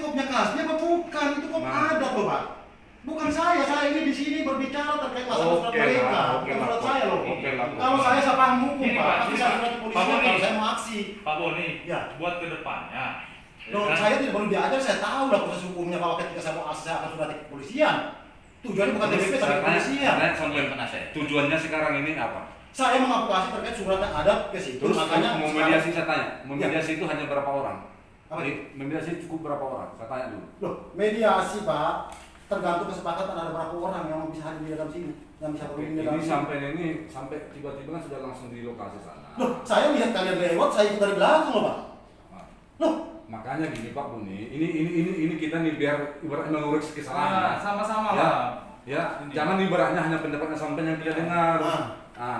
kopnya Kasbi apa bukan? Itu kop ada kok Pak. Bukan saya ini di sini berbicara terkait masalah surat mereka, bukan surat saya loh. Kalau saya paham hukum Pak, tapi saya surat kepolisian kalau saya mau aksi. Pak Boni, ya. Buat ke depannya. Loh, saya tidak perlu diajar, saya tahu lah proses hukumnya bahwa ketika saya mau aksi saya akan surat kepolisian. Tujuannya bukan DPP tapi kepolisian. Tujuannya sekarang ini apa? Saya mengadvokasi terkait suratnya ada ke situ. Terus makanya mau mediasi saya tanya, mediasi itu hanya berapa orang? Apa? Mediasi cukup berapa orang? Saya tanya dulu. Loh, mediasi Pak, tergantung kesepakatan ada berapa orang yang bisa hadir di dalam sini, yang bisa berunding di dalam sini. Ini sampai tiba-tiba kan sudah langsung di lokasi sana. Loh, saya lihat kalian lewat, saya ikut dari belakang loh Pak. Loh, makanya gini Pak Buni, ini kita nih biar ibaratnya mengurik kesalahan. Sama-sama ya. lah. Ya, jangan ibaratnya hanya pendapatnya sampai yang kita dengar.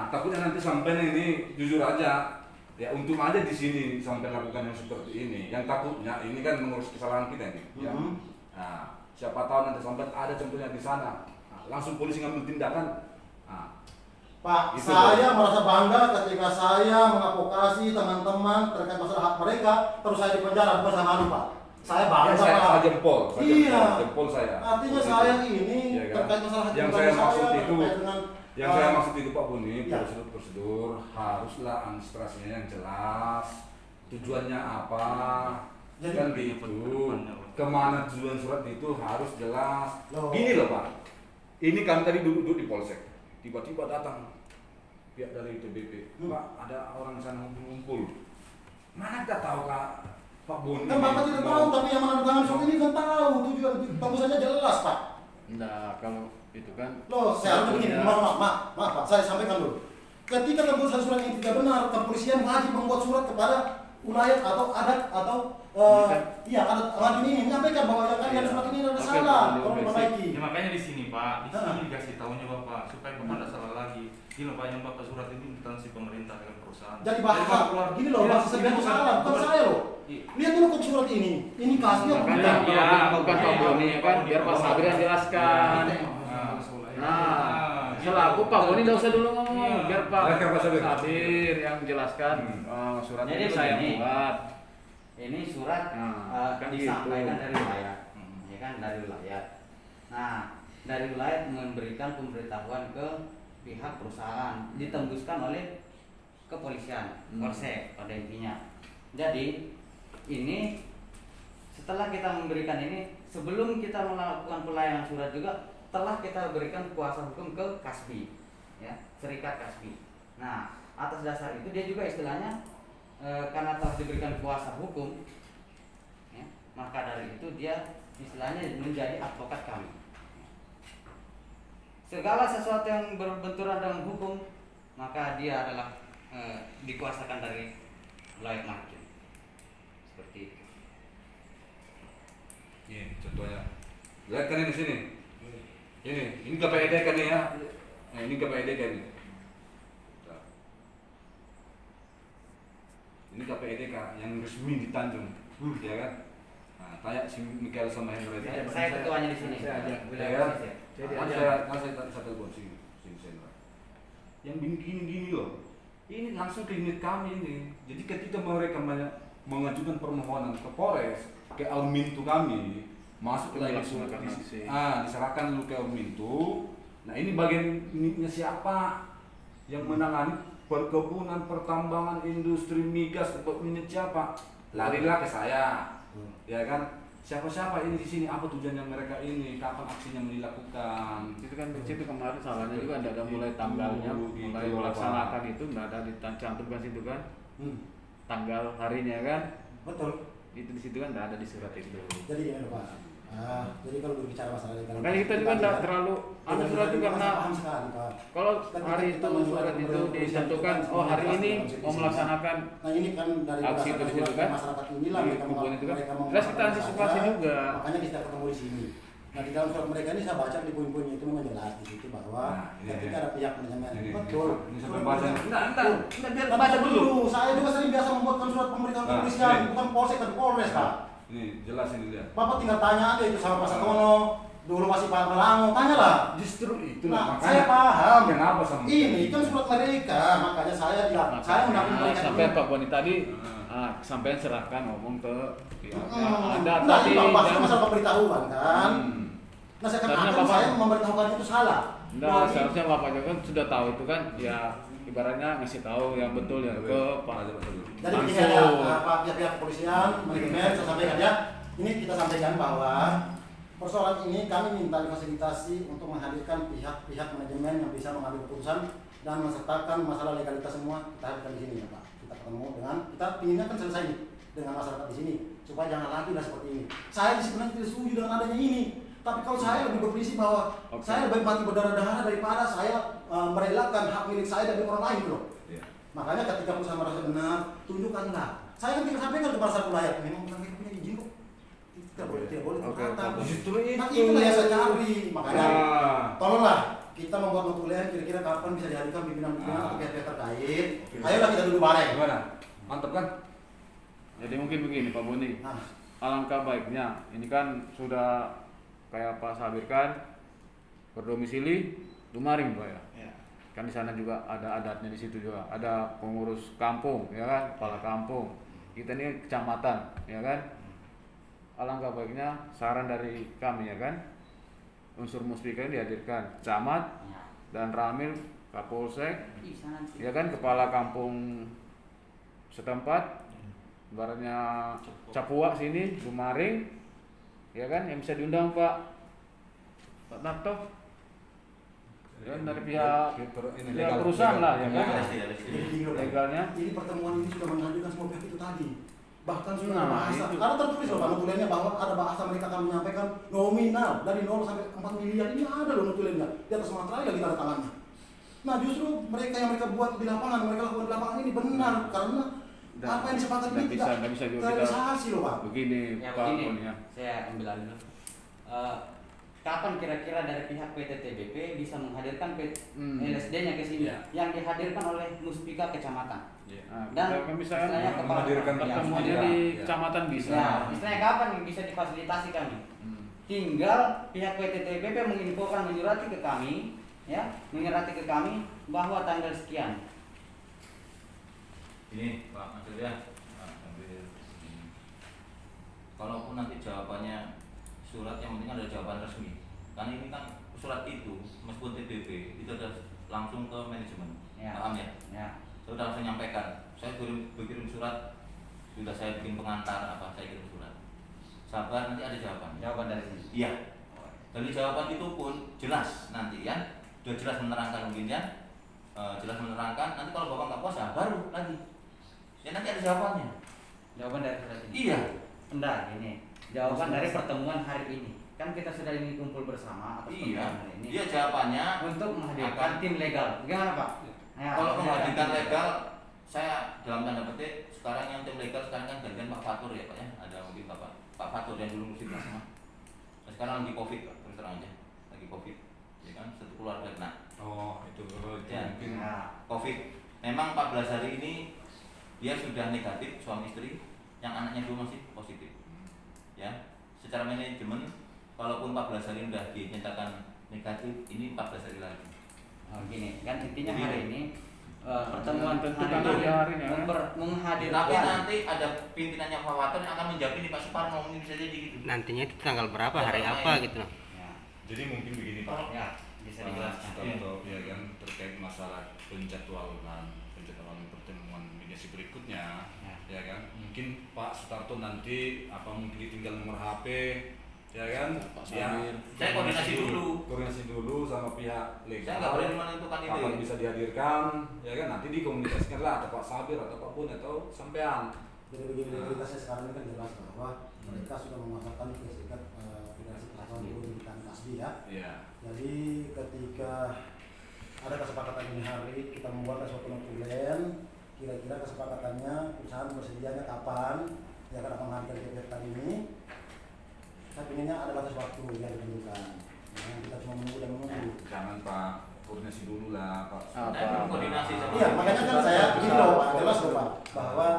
Takutnya nanti sampai ini jujur aja. Ya untung aja di sini sampai lakukan yang seperti ini. Yang takutnya ini kan mengurus kesalahan kita nih. Ya. Nah, siapa tahu nanti sampai ada contohnya di sana. Langsung polisi ngambil tindakan. Pak, gitu saya merasa bangga ketika saya mengadvokasi teman-teman terkait masalah hak mereka, terus saya di penjara bukan sama Pak. Saya bangga saya jempol. Iya. Jempol saya. Artinya saya ini ya, kan? terkait masalah hak yang saya maksud itu dengan yang saya maksud itu Pak Buni, ya. prosedur haruslah administrasinya yang jelas, tujuannya apa, jadi kan gitu. Kemana tujuan surat itu harus jelas. Gini loh Pak, ini kami tadi duduk di polsek, tiba-tiba datang pihak dari TBP, Pak ada orang sana ngumpul, mana kita tahu Pak Buni? Kan Bapak tidak tahu, tapi yang menandatangani surat ini kan tahu tujuan, tembusannya jelas Pak. Nah, kalau itu kan Loh, saya harus begini, maaf Pak, saya sampaikan dulu. Ketika tembusan surat ini tidak benar, kepolisian wajib membuat surat kepada ulayat atau adat atau adat Madiun ini menyampaikan bahwa yang kalian surat ini ada salah, tolong perbaiki. Ya makanya di sini Pak, di sini dikasih tahunya Bapak supaya Bapak tidak salah lagi. Gini Pak, yang Bapak surat ini instansi pemerintah dengan perusahaan. Jadi bahasa gini loh, bahasa sebenarnya salah, bukan saya loh. Lihat dulu kok surat ini Kasbi apa bukan? bukan Pak Boni kan, biar Pak Sabri yang jelaskan. Nah, selaku Pak Boni tidak usah dulu ngomong, biar Pak Sabir yang jelaskan surat jadi itu saya begini, buat. ini surat kan disampaikan gitu. dari wilayah, ya kan dari wilayah. Nah, dari wilayah memberikan pemberitahuan ke pihak perusahaan, ditembuskan oleh kepolisian, Polsek pada intinya. Jadi ini setelah kita memberikan ini, sebelum kita melakukan pelayanan surat juga telah kita berikan kuasa hukum ke Kasbi, ya, Serikat Kasbi. Nah, atas dasar itu dia juga istilahnya karena telah diberikan kuasa hukum, ya, maka dari itu dia istilahnya menjadi advokat kami. Segala sesuatu yang berbenturan dengan hukum, maka dia adalah dikuasakan dari wilayah Madiun. Seperti itu. Ini contohnya. Lihat kan ini di sini. Ini KPID kan ya. Nah, ini KPID kan ini. Ini KPID kan yang resmi di Tanjung, ya kan? Nah, tanya si Mikael sama Hendra itu. Saya ketuanya di sini. Saya ajak. Saya telepon si Hendra. Yang gini loh. Ini langsung ke unit kami ini. Jadi ketika mereka mengajukan permohonan ke Polres, ke Almintu kami, masuk ke dalam diserahkan dulu ke Almintu. Nah ini bagian unitnya siapa yang menangani perkebunan, pertambangan, industri migas, unit siapa? Larilah ke saya, ya kan? Siapa ini di sini? Apa tujuannya mereka ini? Kapan aksinya dilakukan? Itu kan di situ kemarin salahnya juga tidak ada mulai tanggalnya, mulai melaksanakan itu tidak ada dicantumkan situ kan? Tanggal harinya kan? Betul. Itu di situ kan tidak ada di surat itu. Jadi ya Pak. Jadi kalau berbicara masalah ini, makanya kita juga tidak terlalu surat itu karena kalau hari itu surat itu ditentukan, oh hari ini mau melaksanakan aksi itu di situ kan, masyarakat inilah di kumpul itu kan, terus kita antisipasi juga. Makanya kita ketemu di sini. Nah di dalam surat mereka ini saya baca di poin-poinnya itu memang jelas di situ bahwa ketika ada pihak manajemen betul. Ini sampai baca. Enggak, biar baca dulu. Saya juga sering biasa membuatkan surat pemberitahuan kepolisian, bukan polsek tapi polres Pak. Ini jelas ini dia. Bapak tinggal tanya aja itu sama Pak Satono, Dulu masih Pak Malango, tanyalah. Justru itu Nah, makanya saya paham. kenapa sama Ini kan surat mereka, makanya saya bilang, saya mendampingi mereka. sampai dulu. Pak Boni tadi sampai serahkan ngomong ke pihaknya. Anda Nah, tadi ini Bapak jangan- masalah pemberitahuan kan. Nah, saya Karena katakan Bapak- saya memberitahukan itu salah. Nah, Bahwa seharusnya Bapak juga kan sudah tahu itu kan, ya ibaratnya ngasih tahu yang betul ya ke Pak Jadi begini Mansur. ya, Pak pihak kepolisian, manajemen, saya sampaikan ya. Ini kita sampaikan bahwa persoalan ini kami minta difasilitasi untuk menghadirkan pihak-pihak manajemen yang bisa mengambil keputusan dan mensertakan masalah legalitas semua kita hadirkan di sini ya Pak. Kita ketemu dengan, kita pinginnya kan selesai nih dengan masyarakat di sini supaya jangan lagi lah seperti ini. Saya sebenarnya tidak setuju dengan adanya ini. Tapi kalau saya lebih berprinsip bahwa saya lebih mati berdarah-darah daripada saya merelakan hak milik saya dari orang lain loh. Iya. Makanya ketika perusahaan merasa benar, tunjukkanlah. Saya kan tidak sampaikan kepada satu rakyat, memang mereka punya izin kok. Tidak boleh Oke, berkata. Justru itu. Nah itulah yang saya cari. Makanya Nah. tolonglah kita membuat notulen kira-kira kapan bisa dihadirkan pimpinan-pimpinan atau pihak-pihak terkait. Oke. Ayolah kita duduk bareng. Gimana? Mantap kan? Jadi mungkin begini Pak Boni, Nah, alangkah baiknya ini kan sudah kayak Pak Sabir kan berdomisili Lumaring Pak ya. Kan di sana juga ada adatnya di situ juga, ada pengurus kampung ya kan, kepala kampung. Kita ini kecamatan ya kan. Alangkah baiknya saran dari kami ya kan, unsur muspika ini dihadirkan camat Ya. dan Ramil Kapolsek Bisa nanti. ya kan, kepala kampung setempat, ibaratnya Capua sini, Lumaring, ya kan, yang bisa diundang Pak Narto, dan dari pihak perusahaan lah ya kan, jadi gini loh, Pak. legalnya. Ini pertemuan ini sudah menghadirkan semua pihak itu tadi. Bahkan sudah Nah, ada bahasa, itu. karena tertulis loh Pak notulennya bahwa ada bahasa mereka akan menyampaikan nominal dari 0 sampai 4 miliar. Ini ada loh notulennya, di atas materai lagi tanda tangannya. Nah justru mereka yang mereka buat di lapangan, mereka lakukan di lapangan ini benar karena apa yang disepakati ini nggak bisa juga kita terrealisasi loh Pak. begini Ya Pak begini, Boni ya. saya ambil alih dulu. Kapan kira-kira dari pihak PT TBP bisa menghadirkan LSD-nya ke sini? Ya. Yang dihadirkan oleh Muspika Kecamatan. Nah, Dan kita kan bisa kan istilahnya kepala menghadirkan pertemuannya Ya. di Ya. kecamatan bisa. Ya, istilahnya kapan bisa difasilitasi kami? Tinggal pihak PT TBP menginfokan, menyurati ke kami, ya, menyurati ke kami bahwa tanggal sekian. Ini Pak Mansur ya, ambil ini. Kalaupun nanti jawabannya surat, yang penting ada jawaban resmi. Karena ini kan surat itu meskipun TBP itu sudah langsung ke manajemen, Ya. paham ya? Ya. Saya sudah langsung nyampaikan. Saya berkirim surat, sudah saya bikin pengantar apa, saya kirim surat. Sabar nanti ada jawaban. Jawaban dari sini. Iya. Dari jawaban itu pun jelas nanti ya, sudah jelas menerangkan mungkin ya, jelas menerangkan. Nanti kalau bapak nggak puas ya baru lagi. Ya nanti ada jawabannya. Jawaban dari surat ini. Iya. Bentar, ini. Jawaban dari pertemuan hari ini. Kan kita sudah ini kumpul bersama atas Iya. pertemuan hari ini. Iya jawabannya. Untuk menghadirkan tim legal. Bagaimana Pak? Ya, Kalau ada menghadirkan tim legal, saya dalam tanda petik sekarang yang tim legal sekarang kan gantian Pak Fatur ya Pak ya. Ada mungkin Pak Fatur yang dulu musik sama. Nah, sekarang lagi COVID Pak, terus terang aja. Lagi COVID. Ya kan, satu keluarga kena. Oh, itu Ya. mungkin. Ya. COVID. Memang 14 hari ini dia sudah negatif, suami istri, yang anaknya dulu masih positif. Ya, secara manajemen, walaupun 14 hari sudah dinyatakan negatif, ini 14 hari lagi. Oh, gini, kan intinya Begini. hari ini pertemuan Tentu hari tanggal ini harinya, kan? Tapi menghadirkan. nanti ada pimpinannya Pak Waton yang akan menjawab ini Pak Suparno, ini bisa jadi gitu. Nantinya itu tanggal berapa, hari apa gitu. Ya, Jadi mungkin begini Pak. ya, bisa dijelaskan. Sutarto, ya kan, terkait masalah penjadwalan pertemuan mediasi berikutnya, ya kan. Mungkin Pak Sutarto nanti mungkin ditinggal nomor HP, ya kan. Pak Ya, Sabir. Saya koordinasi dulu. Koordinasi dulu sama pihak legal. Saya nggak berani menentukan itu. Kapan bisa dihadirkan, ya kan. Nanti dikomunikasikan lah atau Pak Sabir atau Pak Bun atau sampean. Jadi begini legalitasnya sekarang ini kan jelas bahwa mereka sudah memasukkan ke serikat federasi kelautan ikan kasbi ya. Iya. Jadi ketika ada kesepakatan ini hari kita membuat suatu notulen, kira-kira kesepakatannya perusahaan bersedianya kapan, ya kan akan menghadirkan kegiatan ini. Saya inginnya ada batas waktu yang ditentukan. Jangan kita cuma menunggu dan menunggu. Jangan Pak, koordinasi dulu lah Pak. Apa? Saya belum koordinasi sama. Iya, makanya kan saya begini loh Pak, jelas loh Pak, bahwa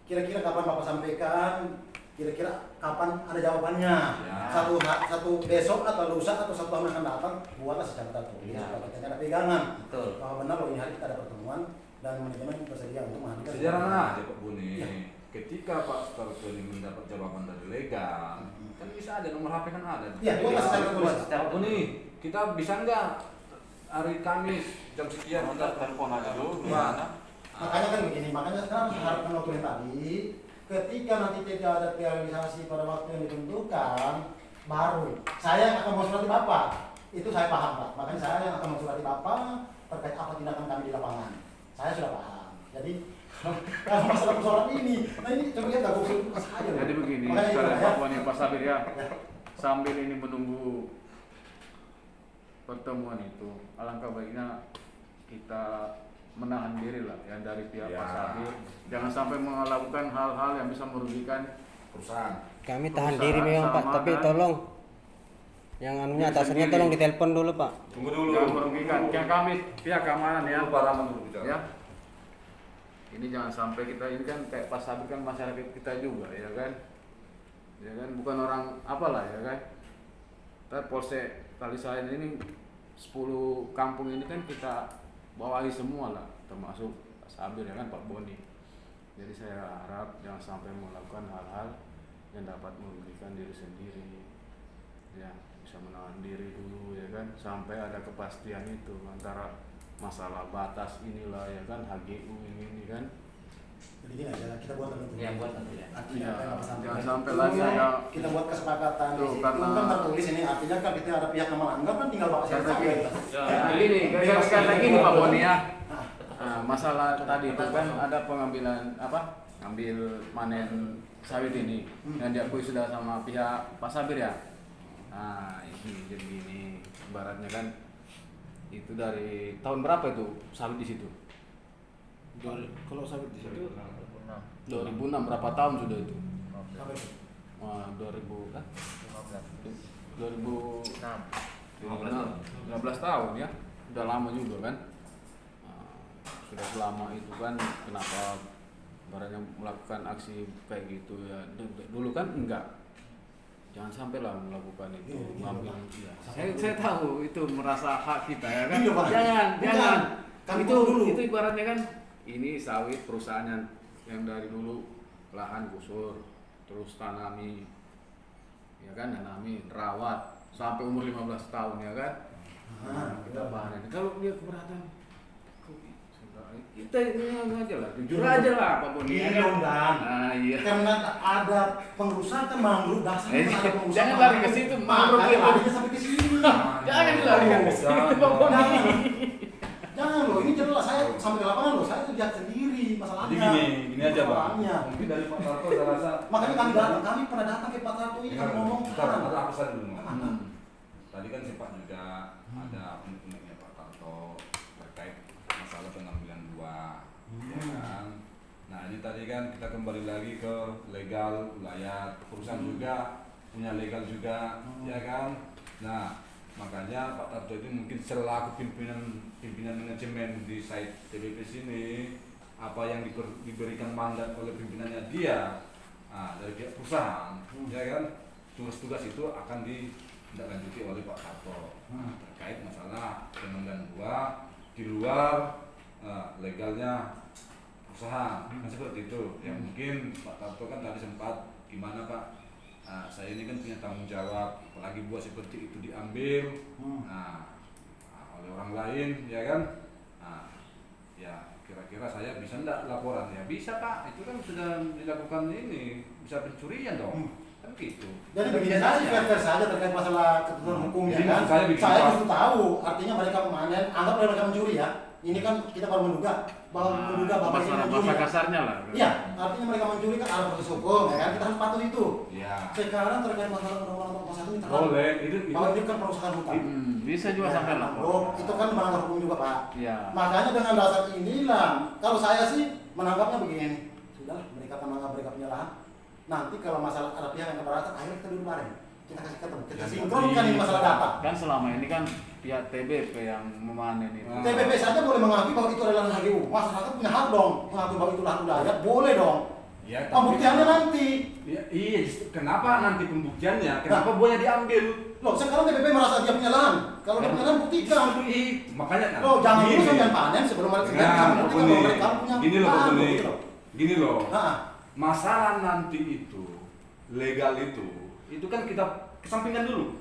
kira-kira kapan Bapak sampaikan kira-kira kapan ada jawabannya. Ya. Satu besok atau lusa atau satu tahun akan datang, buatlah secara tertulis Ya. supaya kita ada pegangan Betul. bahwa benar loh ini hari kita ada pertemuan dan manajemen bersedia untuk menghadirkan. Sederhana aja Pak Buni. Ya. Ketika Pak Sutarto ini mendapat jawaban dari legal, kan bisa ada nomor HP kan ada. Iya, buatlah secara Buat tertulis. secara Pak Buni, kita bisa nggak hari Kamis jam sekian kita telepon aja dulu. Gimana? Makanya kan begini, makanya sekarang harus mengatur tadi, ketika nanti tidak ada realisasi pada waktu yang ditentukan, baru saya yang akan mensurati Bapak. Itu saya paham Pak. Makanya saya yang akan mensurati Bapak terkait apa tindakan kami di lapangan. Saya sudah paham. Jadi kalau masalah persoalan ini, nah ini coba lihat aku usul ke saya. Jadi begini, Makanya itu, sekalian ya. Pak Boni, Pak Sabir ya, sambil ini menunggu pertemuan itu, alangkah baiknya kita menahan diri lah ya dari pihak Ya. Pak Sabir, jangan sampai melakukan hal-hal yang bisa merugikan perusahaan. Kami tahan Perusahaan diri memang Pak, sama tapi kan? tolong yang anunya Diri atasannya sendiri. tolong ditelepon dulu Pak. Tunggu dulu. jangan merugikan. Yang kami pihak keamanan ya, Dulu Pak Rahman dulu bicara. ya. Ini jangan sampai kita ini kan kayak Pak Sabir kan masyarakat kita juga ya kan, bukan orang apalah ya kan. Tapi Polsek Kalisayan ini 10 kampung ini kan kita bawahi semua lah, termasuk Pak Sabir ya kan, Pak Boni. Jadi saya harap jangan sampai melakukan hal-hal yang dapat merugikan diri sendiri, ya bisa menahan diri dulu ya kan, sampai ada kepastian itu antara masalah batas inilah ya kan, HGU ini kan. Jadi gini aja, kita buat itu. Ya, buat nanti ya. Artinya Iya, apa yang sampai. jangan sampai Itu lagi ada kita buat kesepakatan di Tuh, situ karena- kan tertulis ini artinya kan kita ada pihak yang melanggar kan tinggal Bapak saya Kata saja. gini, Ya. gini, kata gini Pak Boni ya. Nah, Nah, masalah tadi itu kan ada pengambilan apa? Ngambil panen sawit ini yang diakui sudah sama pihak Pak Sabir ya. Nah, ini jadi gini, ibaratnya kan itu dari tahun berapa itu sawit di situ? kalau sawit di situ 2006 berapa tahun sudah itu? apa itu? 2000 kan? 15 tahun ya, udah lama juga kan. Sudah selama itu kan kenapa barangnya melakukan aksi kayak gitu ya, dulu kan enggak, jangan sampai lah melakukan itu, Iya, ngambil iya. saya tahu itu merasa hak kita ya kan, Iya, Pak. jangan Bukan. Kami itu dulu. itu ibaratnya kan ini sawit perusahaan yang dari dulu lahan gusur terus tanami ya kan, tanami rawat sampai umur 15 tahun ya kan. Nah, kita panen. Kalau dia keberatan, kita ini aja lah, jujur aja lah Pak Boni. Iya ya kan? dong, Dan. Nah, iya. Karena ada pengerusakan mangrove dasarnya ada pengerusakan. Jangan lari ke situ, mangrove Makanya itu. larinya sampai ke sini. Jangan dilarikan ke situ Pak Boni. Jangan. Jangan loh, ini jelas saya sampai di lapangan loh, saya lihat sendiri masalahnya. Jadi gini aja Bang. Masalahnya. Mungkin dari Pak Tarto saya rasa. Makanya kami pernah datang ke Pak Tarto ini kami ngomong Ada apa saja dulu. Mas. Hmm. Tadi kan sempat juga ada unek-uneknya Pak Tarto terkait masalah pengambilan buah, ya kan. Nah ini tadi kan kita kembali lagi ke legal wilayah perusahaan juga punya legal juga, ya kan. Nah makanya Pak Tarto itu mungkin selaku pimpinan manajemen di site TBP sini, apa yang diberikan mandat oleh pimpinannya dia, dari pihak perusahaan, ya kan, tugas-tugas itu akan ditindaklanjuti oleh Pak Tarto terkait masalah pengambilan buah di luar legalnya perusahaan, kan seperti itu. Ya mungkin Pak Tarto kan tadi sempat gimana Pak, saya ini kan punya tanggung jawab, apalagi buah seperti itu diambil oleh orang lain, ya kan. Ya kira-kira saya bisa enggak laporan? Ya bisa Pak, itu kan sudah dilakukan ini, bisa pencurian dong, kan gitu. Jadi begini saja, fair saja terkait masalah ketentuan hukumnya Jadi kan. maksud saya begini, Saya Pak. justru tahu, artinya mereka memanen, anggap mereka mencuri ya. Ini kan kita baru menduga bahwa bapak ini masalah mencuri. bahasa kasarnya lah. Iya, artinya mereka mencuri kan ada proses hukum, ya kan? Kita harus patuh itu. Ya Sekarang terkait masalah undang-undang nomor 1 ini terang. boleh, itu Bahwa ini kan perusahaan hutan. Bisa juga sampai lah. Oh, itu kan melanggar hukum juga Pak. Iya. Makanya dengan dasar inilah, kalau saya sih menanggapnya begini, sudah mereka akan menganggap mereka punya lahan. Nanti kalau masalah ada pihak yang keberatan, akhirnya kita duduk bareng. Kita kasih ketemu, kita Ya, sinkronkan ini masalah data. Kan selama ini kan pihak TBP yang memanen itu. TPP saja boleh mengakui bahwa itu adalah lahan HGU. Masyarakat punya hak dong mengakui bahwa itu lahan wilayah, boleh dong. Ya, tapi- Pembuktiannya nanti. Ya, iya, kenapa nanti pembuktiannya? Kenapa buahnya diambil? Loh, sekarang TPP merasa dia punya lahan. Kalau dia punya lahan buktikan. Makanya kan. Loh, jangan dulu gini. sampai panen sebelum ada Nah, buktikan Pak bahwa Boni. mereka punya Gini loh, Pak lahan, Boni. gitu loh. Gini loh. Nah, Masalah nanti itu legal itu kan kita kesampingkan dulu.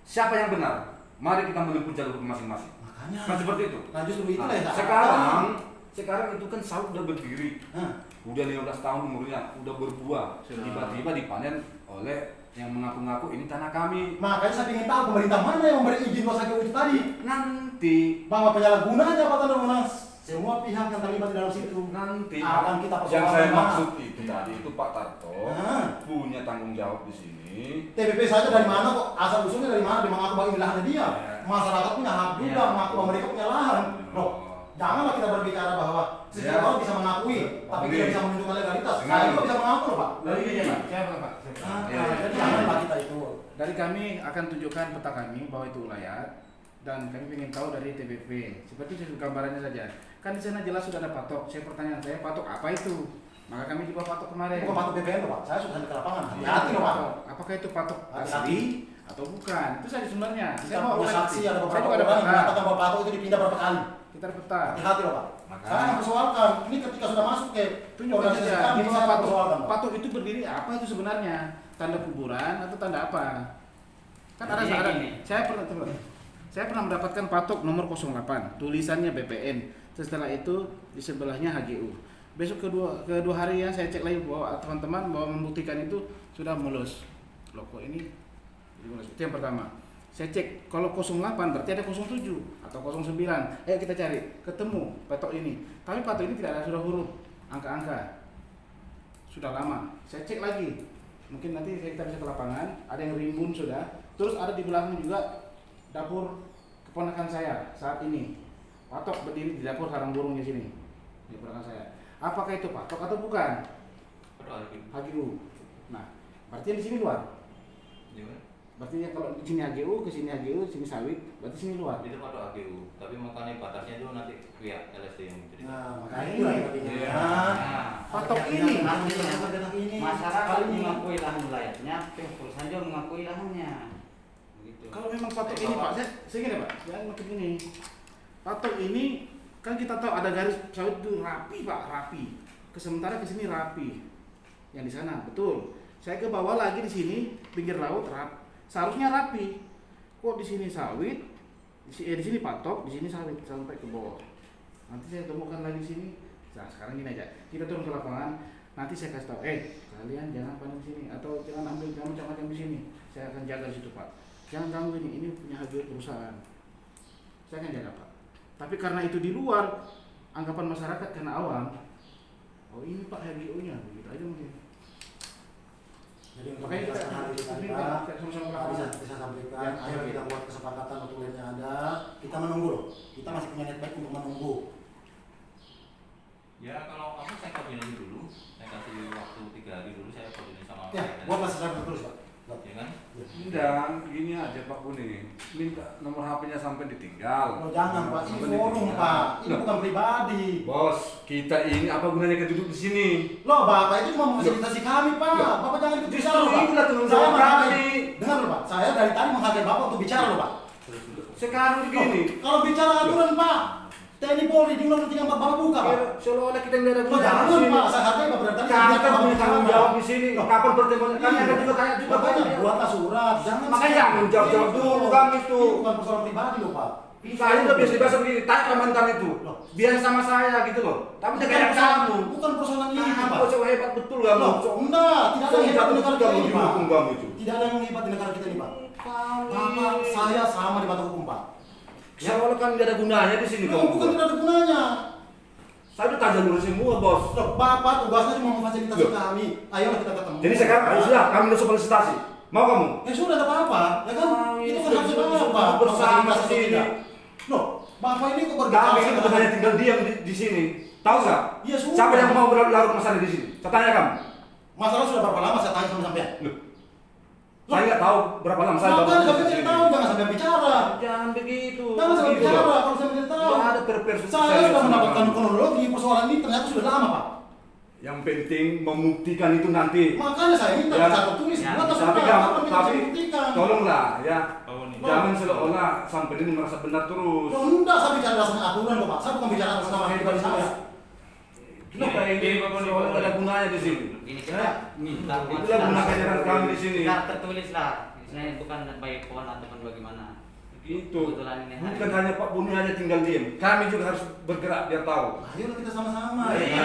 Siapa yang benar? Mari kita menempuh jalur masing-masing. makanya. Kan seperti itu. Nah, justru itu Nah, lah yang sekarang itu kan sawit udah berdiri. Udah 15 tahun umurnya, udah berbuah. Tiba-tiba dipanen oleh yang mengaku-ngaku ini tanah kami. Makanya saya ingin tahu pemerintah mana yang memberi izin Los Hageu itu tadi. Nanti Bahwa penyalahgunaan jabatan dan wewenang semua pihak yang terlibat di dalam situ. Akan kita yang persoalkan. saya maksud itu tadi itu Pak Tarto Nah. punya tanggung jawab di sini. TPP saja dari mana kok? Asal usulnya dari mana? Dia mengaku bahwa ini lahannya dia. Ya. Masyarakat punya hak juga Ya. mengaku bahwa mereka punya lahan. Loh, janganlah kita berbicara bahwa setiap Ya. orang bisa mengakui, tapi Oke. tidak bisa menunjukkan legalitas. Dengar. Saya juga bisa mengaku loh, Pak. Iya Pak, saya apa Pak? Jadi janganlah kita itu. Dari kami akan tunjukkan peta kami bahwa itu ulayat dan kami ingin tahu dari TPP. Seperti gambarannya saja. Kan di sana jelas sudah ada patok. Pertanyaan saya, patok apa itu? Maka kami coba patok kemarin. Bukan patok BPN loh, Pak. Saya sudah sampai ke lapangan. Hati-hati loh, Pak. Apakah itu patok Hati-hati. asli atau bukan? Itu saja sebenarnya. Kita punya saksi, ada saya beberapa juga ada orang yang peta. mengatakan bahwa patok itu dipindah berapa kali. Kita ada peta. Hati-hati loh, Pak. Maka- Saya akan persoalkan. Ini ketika sudah masuk ke Tunjukkan organisasi saja kami, bahwa saya akan patok, persoalkan, Pak. patok itu berdiri apa itu sebenarnya? Tanda kuburan atau tanda apa? Kan ada, Jadi ada gini. saya pernah mendapatkan patok nomor 08, tulisannya BPN. Setelah itu di sebelahnya HGU. Besok kedua hari ya saya cek lagi bahwa teman-teman bahwa membuktikan itu sudah mulus. Loh kok ini mulus. Itu yang pertama. Saya cek kalau 08 berarti ada 07 atau 09. Ayo kita cari, ketemu patok ini. Tapi patok ini tidak ada sudah huruf, angka-angka. Sudah lama. Saya cek lagi. Mungkin nanti kita bisa ke lapangan, ada yang rimbun sudah. Terus ada di belakang juga dapur keponakan saya saat ini. Patok berdiri di dapur sarang burung di sini. Di belakang saya. Apakah itu patok atau bukan? HGU. Nah, berarti yang di sini luar. Berarti ya kalau di sini HGU, ke sini HGU, sini sawit, berarti sini luar. Itu patok AGU, tapi makanya batasnya itu nanti pihak LSD yang cerita. Nah, makanya itu lah yang Iya. Nah, Patok ini. masyarakat mengakui lahan wilayahnya, pihak perusahaan juga mengakui lahannya. Begitu. Kalau memang patok ini Pak, saya gini Pak, jangan makin ini. Patok ini kan kita tahu ada garis sawit itu rapi Pak, rapi. Sementara ke sini rapi. Yang di sana betul. Saya ke bawah lagi di sini pinggir laut seharusnya rapi. Kok di sini sawit, di sini patok, di sini sawit sampai ke bawah. Nanti saya temukan lagi di sini. Nah sekarang gini aja, kita turun ke lapangan. Nanti saya kasih tahu, kalian jangan panen di sini atau jangan ambil macam-macam di sini. Saya akan jaga di situ Pak. Jangan ganggu ini punya HGU perusahaan. Saya akan jaga Pak. Tapi karena itu di luar anggapan masyarakat karena awam, oh ini Pak HGU-nya, begitu aja mungkin. Jadi untuk Makanya kita hari ini tadi, kita Pak, sama-sama tadi lakukan. saya sampaikan, Ya, ayo oke. kita buat kesepakatan untuk lainnya ada. Kita menunggu loh. Kita masih punya niat baik untuk menunggu. Ya kalau aku saya koordinasi dulu, saya kasih waktu 3 hari dulu, saya koordinasi sama Ya, buatlah secara terus, Pak. ya kan? Dan gini aja Pak Boni, minta nomor HP-nya sampai ditinggal. Oh, jangan Pak, ini Sampai forum ditinggal. Pak. Ini Loh, bukan pribadi. Bos, kita ini apa gunanya kita duduk di sini? Loh, Bapak itu cuma memfasilitasi kami, Pak. Loh. Bapak jangan ikut Justru bicara loh, Pak. itulah tanggung Saya jawab menghargai- kami. Dengar loh, Pak. Saya dari tadi menghargai Bapak untuk bicara loh, Pak. Sekarang begini. Kalau bicara aturan, Pak. TNI Polri di Undang-Undang 34 Bapak buka, Pak. Seolah-olah kita nggak ada Loh, gunanya jangan di sini. Pak. Saya hargai Bapak dari tadi. saya Kami biarkan kan Bapak punya tanggung bicara. jawab di sini. Loh. Kapan pertemuan? Kami Iya. akan juga kayak juga Makanya Pak. buatlah surat. Jangan Makanya jangan jawab-jawab dulu kami itu. Ini bukan persoalan pribadi loh, Pak. Saya udah biasa-biasa begini, tanya ke mantan itu. Loh. Biar sama saya gitu loh. Tapi Bukan jangan kayak persoalan- kamu. Bukan persoalan ini, Pak. Kamu cewek hebat betul kamu. Loh, enggak, tidak ada yang hebat di negara kita ini, Pak. Hukum kamu itu. Tidak ada yang hebat di negara kita ini, Pak. Bapak, saya sama di mata hukum, Pak. Seolah kan nggak ada gunanya di sini Loh, kamu. bukan tidak ada gunanya. Saya udah tajam lurus semua bos. Loh, Bapak tugasnya cuma memfasilitasi Loh. kami. Ayolah kita ketemu. Jadi sekarang sudah kami udah solicitasi. Mau kamu? Ya sudah, tidak apa-apa. Ya kan? Kami Itu kan sudah haknya bersama Bapak. bersama Memfasilitasi atau sini. tidak. Loh, Bapak ini kok berbicara Kami ini sama- bukan hanya tinggal diam di sini. Tahu nggak? Ya sudah. Siapa yang mau berlarut masalah di sini? Saya tanya kamu. Masalah sudah berapa lama saya tanya sama sampean? Loh. Saya nggak tahu berapa lama saya Makanya baru sampai di tidak sini. tahu, jangan sampai bicara. Jangan begitu. Jangan sampai Begitu bicara, loh. kalau saya tidak tahu. Nggak ada perversi. Saya sudah mendapatkan kronologi persoalan ini ternyata sudah lama, Pak. Yang penting membuktikan itu nanti. Makanya saya minta Ya. catat tulis Ya. buat Tapi surat, kamu, apa kita tapi bisa buktikan. tolonglah ya. Oh, nih. Jangan seolah-olah sampai ini merasa benar terus. Ya enggak, saya bicara atas aturan kok Pak. Saya bukan bicara atas nama pribadi saya. Kenapa ini seolah ada gunanya di sini? Ini kita Itulah guna kejaran kami di sini. Kita tertulis lah. Ini bukan baik pohon ataupun bagaimana. Itu Kebetulan ini hari bukan hanya Pak Buni aja tinggal diam. Kami juga harus bergerak biar tahu. Ayo kita sama-sama. Iya,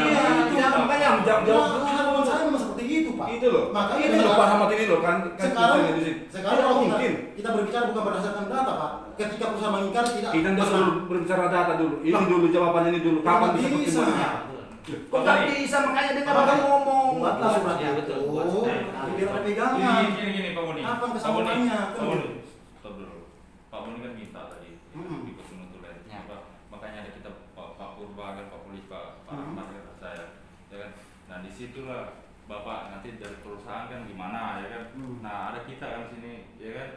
jangan banyak jawab Harapan saya memang seperti itu Pak. Itu loh. Makanya Ini dengan- loh Pak Ahmad ini loh kan sekarang kita di sini. sekarang Tidak kalau mungkin. kita berbicara bukan berdasarkan data Pak. Ketika perusahaan mengingkari tidak Kita masalah. dulu berbicara data dulu. Ini Loh. dulu jawabannya ini dulu. Kapan Nggak bisa bisa. pertemuannya? Kok nggak bisa makanya dengar Makanya orang ngomong. buatlah surat Ya, itu. betul, buat surat. Biar ada pegangan. Gini Pak Boni. Apa Pak kesabarannya? Boni. Pak Boni. Stop dulu. Pak Boni kan minta tadi Hmm. ikut penutulan. Ya. Makanya ada kita Pak Purba kan, Pak Polisi, Pak Hmm. Ahmad kan saya. Ya kan. Nah, disitulah Bapak nanti dari perusahaan kan gimana ya kan. Hmm. Nah, ada kita kan sini ya kan.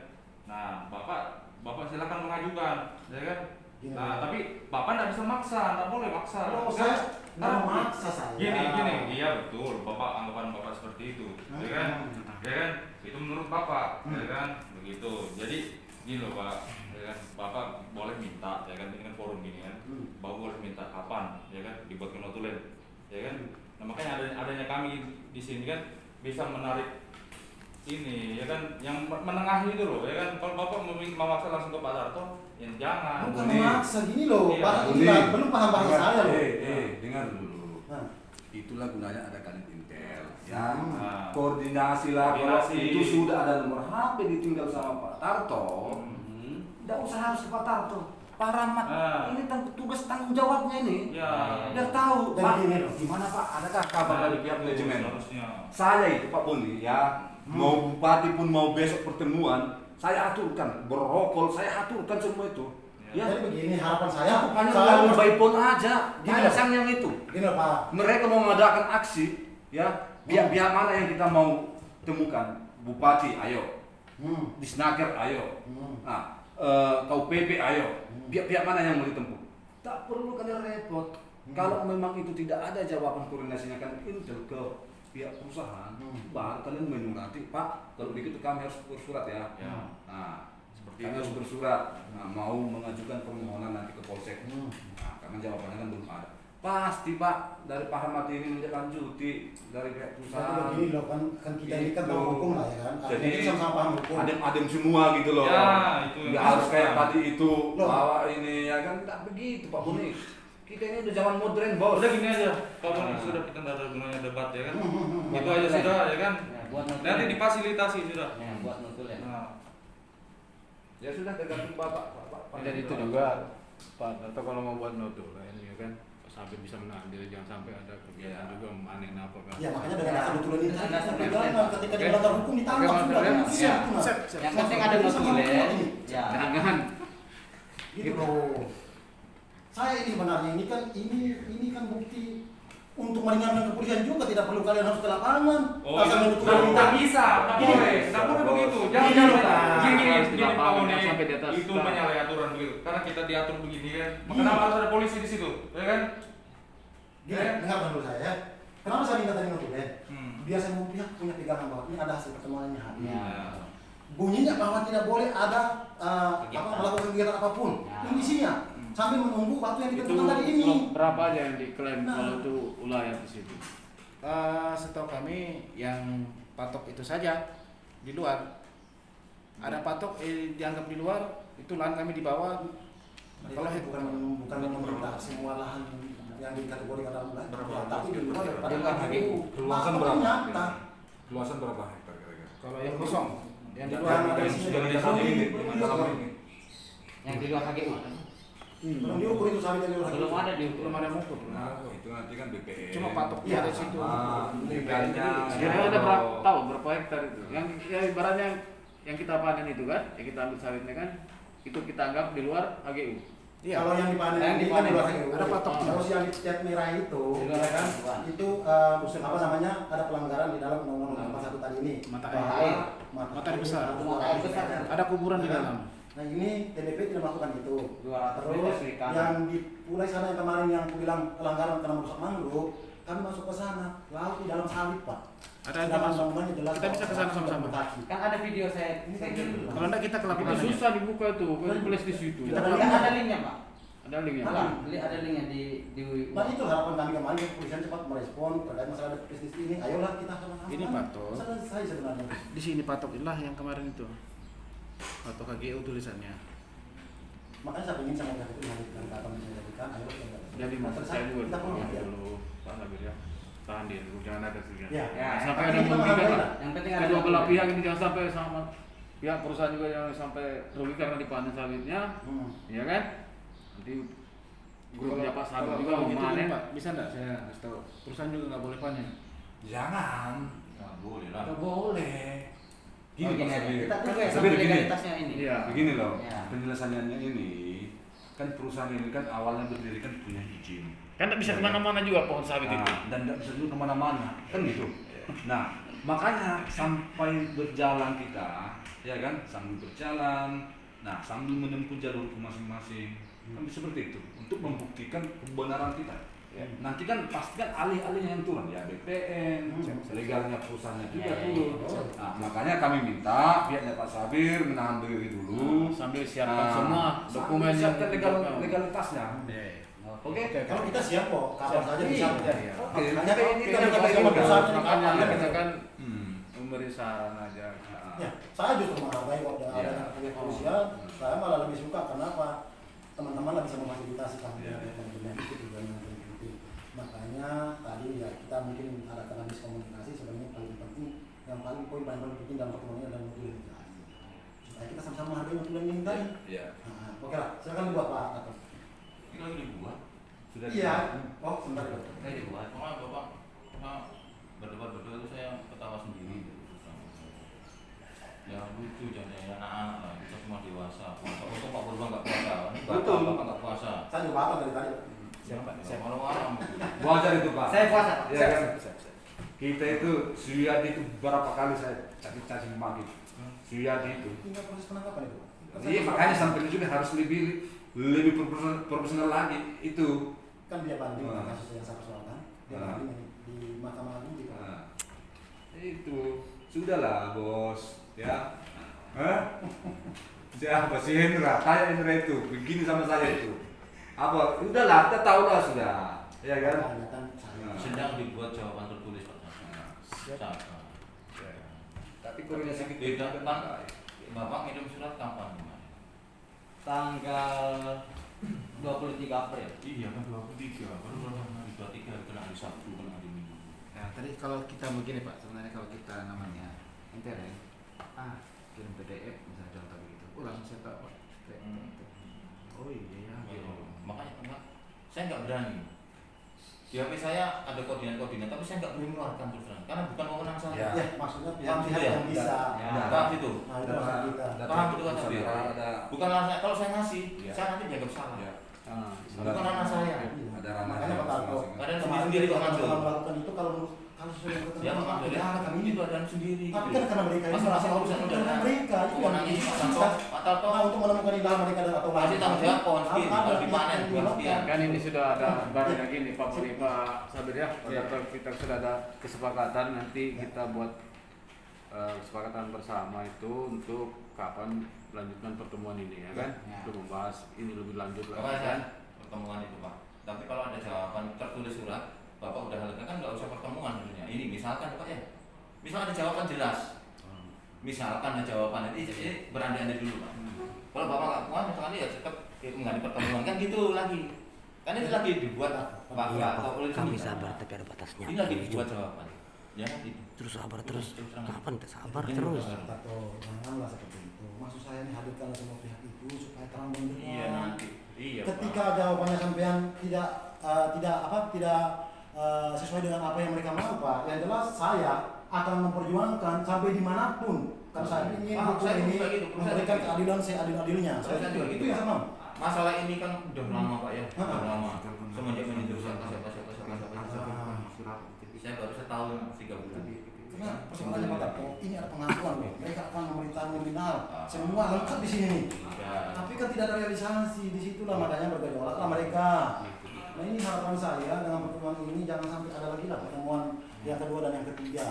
Nah, Bapak silakan mengajukan ya kan. Gini. Nah, tapi Bapak tidak bisa maksa, tidak boleh maksa. Kalau Kan? saya nggak Nah, memaksa saya. Gini, iya betul. Bapak anggapan Bapak seperti itu, ya kan? Ya kan? Itu menurut Bapak, ya kan? Begitu. Jadi gini loh Pak, ya kan? Bapak boleh minta, ya kan? Ini kan forum gini kan? Bapak boleh minta kapan, ya kan? Dibuat notulen, ya kan? Nah makanya adanya kami di sini kan bisa menarik ini, ya kan? Yang menengahi itu loh, ya kan? Kalau Bapak memaksa langsung ke Pak Darto, ya jangan. Bukan Ini. memaksa gini loh. Iya. Pak, Ini. ini Pak, belum paham bahasa saya loh. Dengar dulu. Nah. Itulah gunanya ada kanit intel. Ya, Nah. koordinasi lah. Kalau Koordinasi. itu sudah ada nomor HP ditinggal sama Pak Tarto. Hmm. Tidak usah harus ke Pak Tarto. Pak Rahmat, Ah. ini tugas tanggung jawabnya ini. Ya. Biar tahu, Dan Pak, gini loh. gimana Pak? Adakah kabar dari pihak manajemen? Harusnya. Saya itu Pak Boni ya, mau bupati pun mau besok pertemuan, saya aturkan berokol, saya aturkan semua itu. Ya, Jadi begini harapan saya. hanya saya melalui by phone aja, Gini jangan loh. sang yang itu. Gini loh Pak. Mereka mau mengadakan aksi, ya, pihak-pihak mana yang kita mau temukan? Bupati, ayo. Disnaker, ayo. Nah, KUPP, ayo. Pihak-pihak mana yang mau ditempuh? Tak perlu kalian repot. Kalau memang itu tidak ada jawaban koordinasinya kan intel ke pihak perusahaan, baru kalian menyurati, Pak, kalau begitu kami harus bersurat ya. Ya. Nah, Seperti kami itu. harus bersurat. Nah, mau mengajukan permohonan nanti ke Polsek. Nah, karena jawabannya kan belum ada. Pasti Pak, dari Pak Ahmad ini menindaklanjuti dari pihak Tapi perusahaan. begini loh kan kita ini kan tahu hukum lah ya kan. Jadi Jadi sama-sama paham hukum. adem-adem semua gitu loh. Ya, itu yang Nggak harus kayak dimaksudkan. tadi itu Loh. bawa ini ya kan nggak begitu Pak Buni. Kita ini udah zaman modern bos. Udah gini aja, Pak Boni sudah kita nggak ada gunanya debat ya kan. Itu aja Notulen. sudah ya kan. Ya, buat notulen. Nanti difasilitasi sudah. Ya, buat notulen. Nah, Ya sudah tergantung Bapak. Dan itu juga Pak Darto kalau mau buat notulen ya kan sampai bisa menahan diri, jangan sampai ada kegiatan juga memanen apa kan. Ya makanya dengan asal betulan ini Dengan asal pegangan betulan. ketika Oke. dilanggar hukum ditangkap Oke, sudah. notulen. Siap, Ya. Mas. Yang penting ada notulen. Ya. Jangan. Gitu loh. Saya ini sebenarnya ini kan bukti untuk meringankan kepolisian juga, tidak perlu kalian harus ke lapangan. oh Asal ya, betulan ini. nggak bisa, nggak boleh, nggak boleh begitu. Jangan Gini jangan loh, Pak. gini Harus di gini Pak lapangan, Boni, sampai di atas itu tanah. menyalahi aturan begitu. Karena kita diatur begini kan, maka Iya. kenapa harus ada polisi di situ, ya kan? Gini, dengarkan dulu saya ya. Kenapa saya minta tadi notulen? Hmm. Biasanya pihak punya pegangan bahwa ini ada hasil pertemuannya. Ya. Bunyinya bahwa tidak boleh ada Kegiatan. melakukan kegiatan apapun. Ya. Ini isinya sambil menunggu waktu yang Itu ditentukan tadi ini. berapa aja yang diklaim Nah. kalau itu ulayat di situ? Setahu kami yang patok itu saja di luar. Ada patok dianggap di luar, itu lahan kami di bawah. Kalau bukan meminta semua lahan yang dikategorikan dalam lahan, Berapa? ya, tapi di luar daripada Di luar HGU. Luasan Maka berapa? nyata. Luasan berapa hektar kira-kira? kalau yang kosong, yang di Yang luar ada yang isinya sudah dari di dalam dalam ini, ini. yang dalam ini. Yang di luar HGU. Belum diukur itu sawit yang di luar. Belum ada diukur. belum ada mukur. Nah, itu nanti kan BPN. Cuma patoknya Iya. dari situ. Tinggalnya. Sebenarnya ada berapa tahu berapa hektar itu? Yang ya ibaratnya yang kita panen itu kan, yang kita ambil sawitnya kan, itu kita anggap di luar HGU. Iya. Kalau yang dipanen Yang ini kan dipanen. di luar HGU. Ada patoknya. Terus yang dicat merah itu, Di luar ya kan? HGU. Itu apa namanya? Ada pelanggaran di dalam Undang-Undang 41 tadi ini. Mata Bahwa air. Mata air besar. Mata air besar. Ada kuburan di dalam. Nah ini TDP tidak melakukan itu. 200 meter Terus kiri kanan. yang di Pulau sana yang kemarin yang aku bilang pelanggaran karena merusak mangrove, kami masuk ke sana, laut di dalam salib Pak. Ada Sedangkan masuk. bangunannya jelas. Kita bisa ke sana sama-sama. Kaki. Kan ada video saya Ini kan kirim. gitu. Kalau enggak kita ke Itu lapangan aja. susah dibuka tuh, flash di situ. Kita Kan ada linknya Pak. Ada linknya. Ada linknya di Dan itu harapan kami kemarin, kepolisian cepat merespon terkait masalah bisnis ini. Ayolah kita sama-sama. Ini, Pak, toh. Selesai sebenarnya. Di sini patokilah yang kemarin itu. Patok HGU tulisannya. Makanya saya ingin sama pihak itu menghadirkan kapan bisa dijadikan. Ayo kita. Jadi Nah, maksud selesai. saya juga Kita pulang ya. dulu Pak Sabir ya. Tahan dia dulu, jangan ada tuh ya. Ya. Ya, Sampai tapi ada kita merugikan menghargai lah. lah. Yang penting ada Kedua belah dokumen. pihak ini jangan sampai sama pihak perusahaan juga yang sampai rugi karena dipanen sawitnya, ya kan? Nanti grupnya Pak Sabir juga kalau mau gitu panen. Pak, bisa enggak saya kasih tahu? Perusahaan juga nggak boleh panen. Jangan. Nggak boleh lah. Nggak boleh. Gini Oh, Pak gini, Sabir. kita tunggu ya Sabir, sampai gini. legalitasnya ini. Iya. Begini loh, Ya. penjelasannya ini kan perusahaan ini kan awalnya berdiri kan punya izin. Kan tidak bisa kemana-mana juga pohon sawit itu. Nah, dan tidak bisa dulu kemana-mana, kan gitu. Nah, makanya sampai berjalan kita, ya kan, sambil berjalan, nah sambil menempuh jalur masing-masing, kan seperti itu untuk membuktikan kebenaran kita. Ya. Nanti kan pasti kan alih-alihnya yang turun ya BPN, legalnya perusahaannya juga turun. Nah, makanya kami minta pihaknya Pak Sabir menahan diri dulu. Sambil siapkan Nah, semua dokumen yang siapkan legalitasnya. Oke. Kalau kita siap kok, kapan saja bisa. Iya. Oke, Makanya tapi ini kita kan dapat bagi sama perusahaan ini makanya kapan, kita ya. kan memberi saran aja. Ya, saya justru menghargai waktu Ya. ada punya kepolisian, saya malah lebih suka kenapa teman-teman lah bisa memfasilitasi kami Ya. dengan itu juga yang penting. Makanya tadi ya kita mungkin ada kena miskomunikasi sebenarnya paling penting, yang paling poin paling penting dalam pertemuan ini adalah notulin supaya kita sama-sama menghargai notulin ini tadi. Iya. Nah, oke lah, silakan dibuat Pak Gatot. Ini lagi dibuat. Sudah. Iya. Oh, sebentar ya. Saya dibuat. Makanya bapak berdebat-debat itu saya ketawa sendiri. Ya lucu jadi anak-anak lah, kita semua dewasa. Untung Pak Purba nggak puasa, ini bapak nggak puasa. Saya juga apa dari tadi. Saya malam-malam. Wajar itu Pak. Saya puasa Pak. Ya kan? Kita itu Suyadi itu berapa kali saya caci maki. Suyadi itu. Tinggal proses penangkapan itu. Iya makanya sampai juga harus lebih profesional lagi itu. Kan dia banding Nah. kasus yang saya persoalkan, dia Nah. banding di Mahkamah Agung juga. Nah, itu sudahlah bos ya. Hah? Siapa si Hendra? Tanya Hendra itu begini sama saya itu. Apa? Udahlah kita tahu lah sudah. Ya kan? Kelihatan saya. Nah. Sedang dibuat jawaban tertulis Pak. Siapa? Tapi koordinasi Tidak kan? Bapak ngirim surat kapan kemarin? Tanggal 23 April. Iya kan 23, baru hari 23 kena hari Sabtu, kena hari Minggu. Nah, tadi kalau kita begini Pak, sebenarnya kalau kita namanya intern, kirim PDF misalnya contoh begitu, langsung saya tahu Pak. Oh iya ya. Makanya Pak, saya nggak berani. Di HP saya ada koordinat-koordinat, tapi saya nggak berani mengeluarkan terus terang, karena bukan wewenang saya. Ya. Ya, maksudnya Ya, pihak ya. yang bisa. Ya. Paham itu? Nah, itu maksud kita. Paham itu kan Sabir? ada Bukanlah saya, kalau saya ngasih, Ya. saya nanti dianggap salah. ya, Bukan ranah saya. ada ranahnya Makanya Pak Tarto, masing-masing. Ada kemarin sendiri-sendiri kita Pak Mansur. melakukan itu kalau sesuai dengan Ya ketentuan Pak, tidak ada kami ini. itu ada sendiri. Tapi kan karena mereka ini merasa Masing-masing urusan urusan dengan mereka itu yang Kewenangan ini Pak bisa. Tarto. Pak Tarto Nah, untuk menemukan ilah mereka dan atau Pasti tanggung jawab pohon sekian, Ada harus pihak dipanen yang pohon sekian. dilakukan. Kan ini sudah ada barangnya gini Pak Budi, Pak Sabir ya. Kita sudah ada kesepakatan nanti kita buat kesepakatan bersama itu untuk kapan melanjutkan pertemuan ini ya kan, Ya. untuk membahas ini lebih lanjut lagi Pokoknya kan. pertemuan itu Pak. Tapi kalau ada jawaban tertulis surat, Bapak udah halakan kan nggak usah pertemuan sebenarnya. Ini misalkan Pak ya, misal ada jawaban jelas, misalkan ada jawaban ini berandai-andai dulu Pak. Kalau Bapak nggak puas, misalkan ya tetap nggak di pertemuan kan gitu lagi. Kan itu lagi dibuat Pak Iya Pak Pak, oleh kami sendiri. sabar tapi ada batasnya. Ini lagi dibuat jawaban. Ya kan itu. Terus sabar terus. terang. Kapan kita sabar Ini terus? benar. Tato, janganlah seperti itu. Maksud saya ini hadirkan semua pihak itu supaya terang benderang. Iya nanti. Iya Ketika Pak. jawabannya sampean tidak sesuai dengan apa yang mereka mau Pak, yang jelas saya akan memperjuangkan sampai dimanapun. Karena saya ingin Paham, hukum saya ini juga gitu, memberikan saya keadilan seadil-adilnya. Saya juga itu gitu, yang Pak. sama. Masalah ini kan udah lama Pak ya, udah Ah. lama. Semenjak menyentuh siapa. Saya baru setahun 3 bulan. Karena persoalannya Pak Tato, ini ada pengakuan loh. Mereka akan memerintah nominal. Ah. Semua lengkap di sini nih. Ya. Tapi kan tidak ada realisasi, disitulah makanya bergejolak lah mereka. Nah ini harapan saya dengan pertemuan ini jangan sampai ada lagi lah pertemuan yang kedua dan yang ketiga.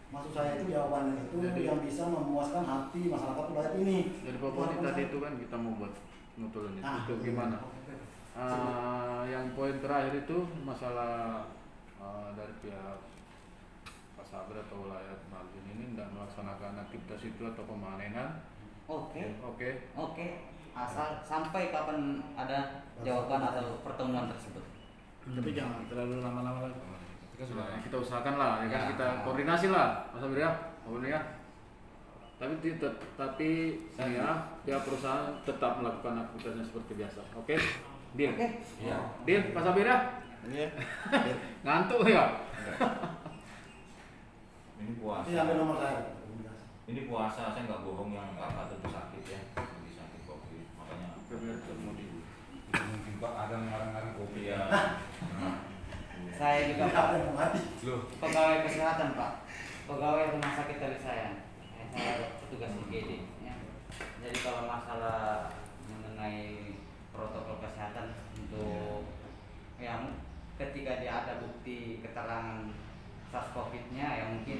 Maksud saya itu jawabannya itu yang bisa memuaskan hati masyarakat Ulayat ini. Jadi Pak Boni tadi itu kan kita mau buat nutulin itu gimana? Yang poin terakhir itu masalah dari pihak Pak Sabir atau Ulayat Margin ini tidak melaksanakan aktivitas itu atau pemanenan. Oke. Asal sampai kapan ada jawaban atau pertemuan tersebut. Tapi jangan terlalu lama-lama lagi. Kita usahakan lah, ya kan kita koordinasi lah, Mas Sabir ya, Pak Boni ya. Tapi ini ya, pihak perusahaan tetap melakukan aktivitasnya seperti biasa. Oke? Deal. Iya. Deal, Pak Sabir ya. Iya. Ngantuk ya? Ini puasa. Ini ambil nomor saya. Ini puasa, saya nggak bohong yang kakak itu sakit ya, lagi sakit COVID, makanya Mungkin Pak ada ngarang-ngarang kopi ya. Saya juga Pak, Yang mati. loh. pegawai kesehatan Pak, pegawai rumah sakit dari saya petugas IGD ya. Jadi kalau masalah mengenai protokol kesehatan untuk yang ketika dia ada bukti keterangan SARS-CoV-nya ya mungkin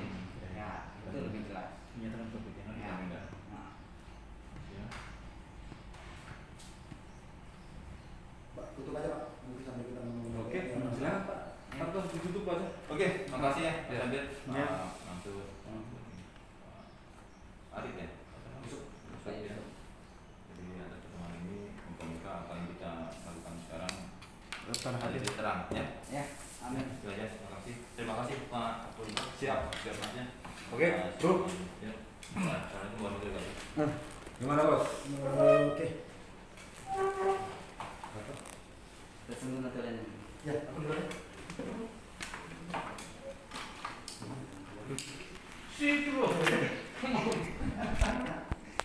ya itu lebih jelas. Menyatakan COVID ya. Ya. Nah. Nah, Pak, tutup aja Pak. Mungkin sampai kita ngomong. Oke, silakan Pak. Atau ditutup aja. Oke, makasih ya, Pak Ya. Sabir. Ya. Nanti Arif ya. Pak Yusuf. Jadi atas pertemuan ini membuka apa yang kita lakukan sekarang Tanah ada hadir. titik terang ya. Ya, amin. Itu aja, terima kasih. Terima kasih Pak Purwo. Siap. Masnya. Oke, Bro. Ya. Assalamualaikum warahmatullahi wabarakatuh. Gimana Bos? Oke. Terus tunggu nanti. Ya, aku dulu ya.